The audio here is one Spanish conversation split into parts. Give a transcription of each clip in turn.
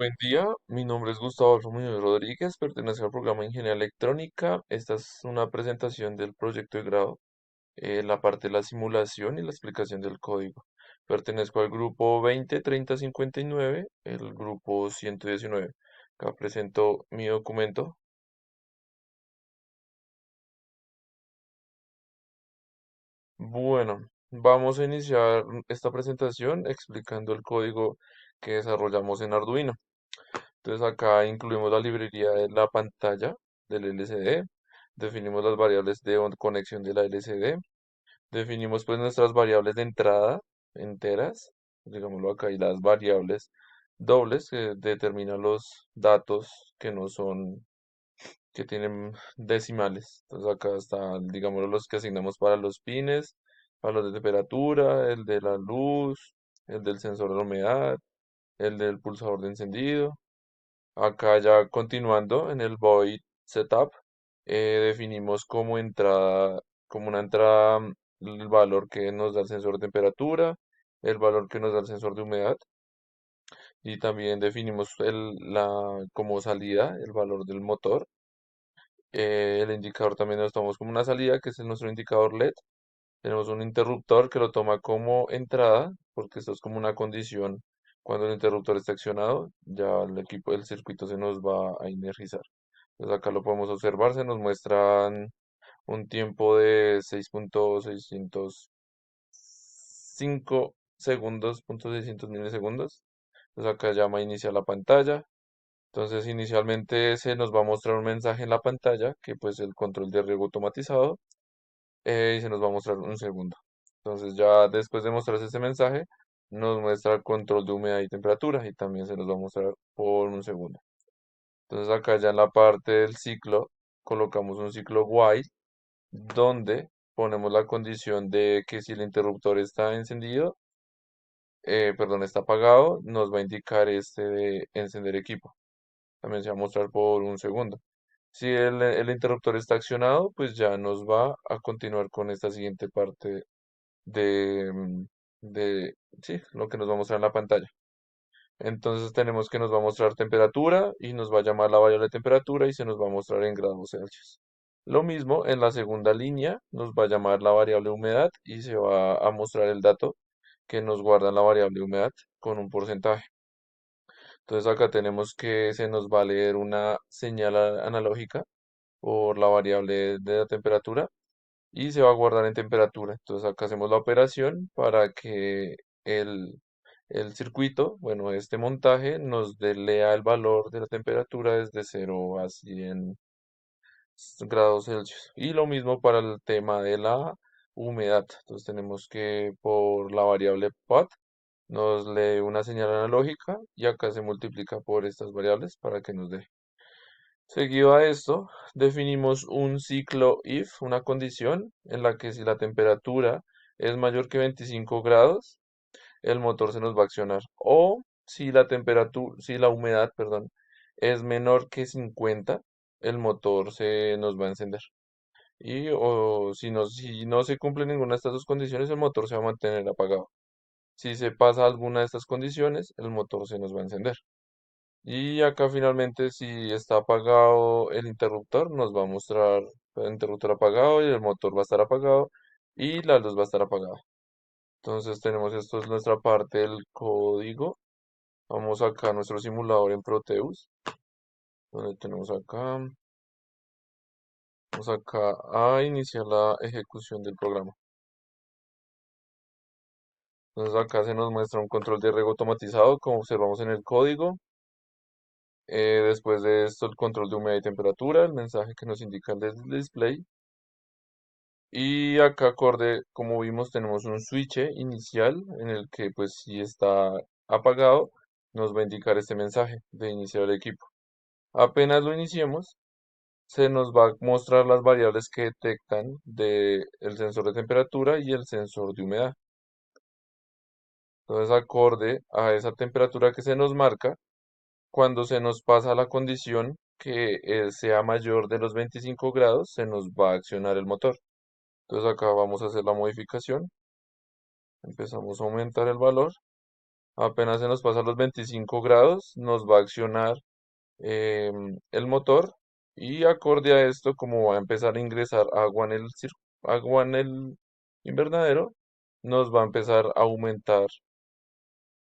Buen día, mi nombre es Gustavo Adolfo Muñoz Rodríguez, pertenezco al programa de Ingeniería Electrónica. Esta es una presentación del proyecto de grado, la parte de la simulación y la explicación del código. Pertenezco al grupo 203059, el grupo 119. Acá presento mi documento. Bueno, vamos a iniciar esta presentación explicando el código que desarrollamos en Arduino. Entonces acá incluimos la librería de la pantalla del LCD, definimos las variables de conexión de la LCD, definimos pues nuestras variables de entrada enteras, digámoslo acá, y las variables dobles que determinan los datos que no son, que tienen decimales. Entonces acá están, digámoslo, los que asignamos para los pines, para los de temperatura, el de la luz, el del sensor de humedad, el del pulsador de encendido. Acá ya continuando en el void setup, definimos como entrada, como una entrada, el valor que nos da el sensor de temperatura, el valor que nos da el sensor de humedad y también definimos como salida el valor del motor. El indicador también lo tomamos como una salida, que es nuestro indicador LED. Tenemos un interruptor que lo toma como entrada, porque esto es como una condición. Cuando el interruptor está accionado, ya el circuito se nos va a energizar. Entonces acá lo podemos observar, se nos muestran un tiempo de 6.605 segundos, 600 milisegundos. Entonces acá llama a iniciar la pantalla. Entonces inicialmente se nos va a mostrar un mensaje en la pantalla, que pues el control de riego automatizado, y se nos va a mostrar un segundo. Entonces ya después de mostrarse este mensaje, nos muestra el control de humedad y temperatura y también se nos va a mostrar por un segundo. Entonces acá ya en la parte del ciclo colocamos un ciclo while donde ponemos la condición de que si el interruptor está encendido, perdón, está apagado, nos va a indicar este de encender equipo. También se va a mostrar por un segundo. Si el interruptor está accionado, pues ya nos va a continuar con esta siguiente parte de, de, sí, lo que nos va a mostrar en la pantalla. Entonces tenemos que nos va a mostrar temperatura y nos va a llamar la variable de temperatura y se nos va a mostrar en grados Celsius. Lo mismo en la segunda línea nos va a llamar la variable humedad y se va a mostrar el dato que nos guarda en la variable humedad con un porcentaje. Entonces acá tenemos que se nos va a leer una señal analógica por la variable de la temperatura y se va a guardar en temperatura. Entonces acá hacemos la operación para que el, el circuito, bueno, este montaje lea el valor de la temperatura desde 0 a 100 grados Celsius. Y lo mismo para el tema de la humedad. Entonces tenemos que por la variable PAT nos lee una señal analógica y acá se multiplica por estas variables para que nos dé. Seguido a esto, definimos un ciclo if, una condición en la que si la temperatura es mayor que 25 grados, el motor se nos va a accionar. O si la temperatura, si la humedad, perdón, es menor que 50, el motor se nos va a encender. Y o si no se cumple ninguna de estas dos condiciones, el motor se va a mantener apagado. Si se pasa alguna de estas condiciones, el motor se nos va a encender. Y acá finalmente si está apagado el interruptor, nos va a mostrar el interruptor apagado y el motor va a estar apagado y la luz va a estar apagada. Entonces tenemos esto es nuestra parte del código. Vamos acá a nuestro simulador en Proteus, donde tenemos acá, vamos acá a iniciar la ejecución del programa. Entonces acá se nos muestra un control de riego automatizado, como observamos en el código. Después de esto, el control de humedad y temperatura, el mensaje que nos indica el display. Y acá acorde, como vimos, tenemos un switch inicial en el que pues si está apagado, nos va a indicar este mensaje de iniciar el equipo. Apenas lo iniciemos, se nos va a mostrar las variables que detectan del sensor de temperatura y el sensor de humedad. Entonces, acorde a esa temperatura que se nos marca, cuando se nos pasa la condición que sea mayor de los 25 grados, se nos va a accionar el motor. Entonces acá vamos a hacer la modificación. Empezamos a aumentar el valor Apenas se nos pasa los 25 grados, nos va a accionar el motor y acorde a esto, como va a empezar a ingresar agua en el invernadero, nos va a empezar a aumentar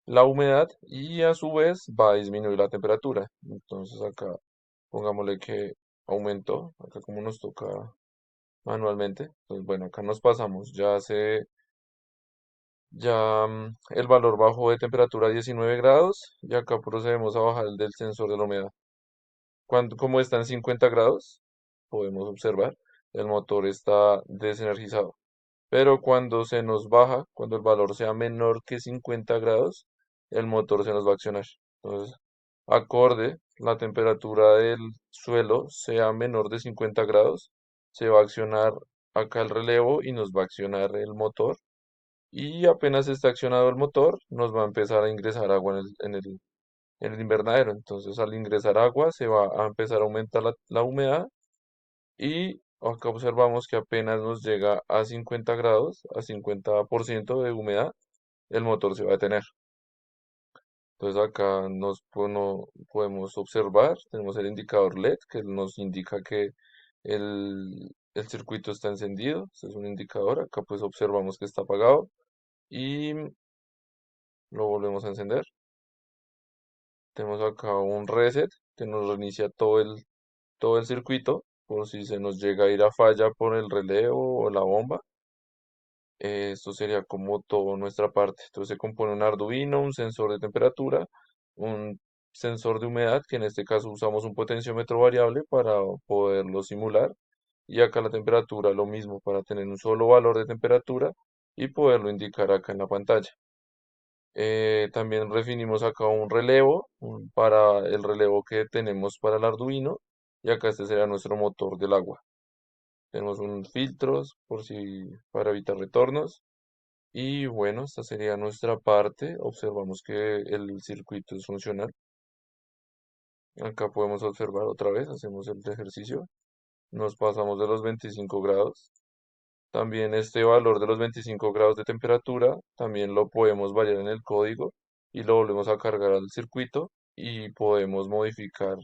la humedad y a su vez va a disminuir la temperatura. Entonces acá pongámosle que aumentó, acá como nos toca manualmente. Pues bueno, acá nos pasamos, el valor bajó de temperatura a 19 grados y acá procedemos a bajar el del sensor de la humedad. Como está en 50 grados, podemos observar, el motor está desenergizado. Pero cuando se nos baja, cuando el valor sea menor que 50 grados, el motor se nos va a accionar. Entonces, acorde la temperatura del suelo sea menor de 50 grados, se va a accionar acá el relevo y nos va a accionar el motor. Y apenas está accionado el motor, nos va a empezar a ingresar agua en el invernadero. Entonces, al ingresar agua, se va a empezar a aumentar la humedad y acá observamos que apenas nos llega a 50 grados, a 50% de humedad, el motor se va a detener. Entonces acá no, podemos observar, tenemos el indicador LED que nos indica que el circuito está encendido. Este es un indicador, acá pues observamos que está apagado y lo volvemos a encender. Tenemos acá un reset que nos reinicia todo el circuito por si se nos llega a ir a falla por el relevo o la bomba. Esto sería como toda nuestra parte. Entonces se compone un Arduino, un sensor de temperatura, un sensor de humedad, que en este caso usamos un potenciómetro variable para poderlo simular. Y acá la temperatura lo mismo, para tener un solo valor de temperatura y poderlo indicar acá en la pantalla. También definimos acá un relevo para el relevo que tenemos para el Arduino. Y acá este será nuestro motor del agua. Tenemos un filtros por si para evitar retornos. Y bueno, esta sería nuestra parte. Observamos que el circuito es funcional. Acá podemos observar otra vez, hacemos el ejercicio. Nos pasamos de los 25 grados. También este valor de los 25 grados de temperatura, también lo podemos variar en el código y lo volvemos a cargar al circuito y podemos modificar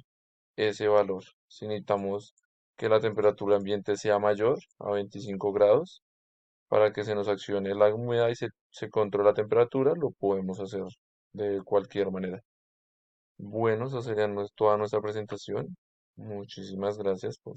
ese valor. Si necesitamos que la temperatura ambiente sea mayor a 25 grados, para que se nos accione la humedad y se controle la temperatura, lo podemos hacer de cualquier manera. Bueno, esa sería toda nuestra presentación. Muchísimas gracias por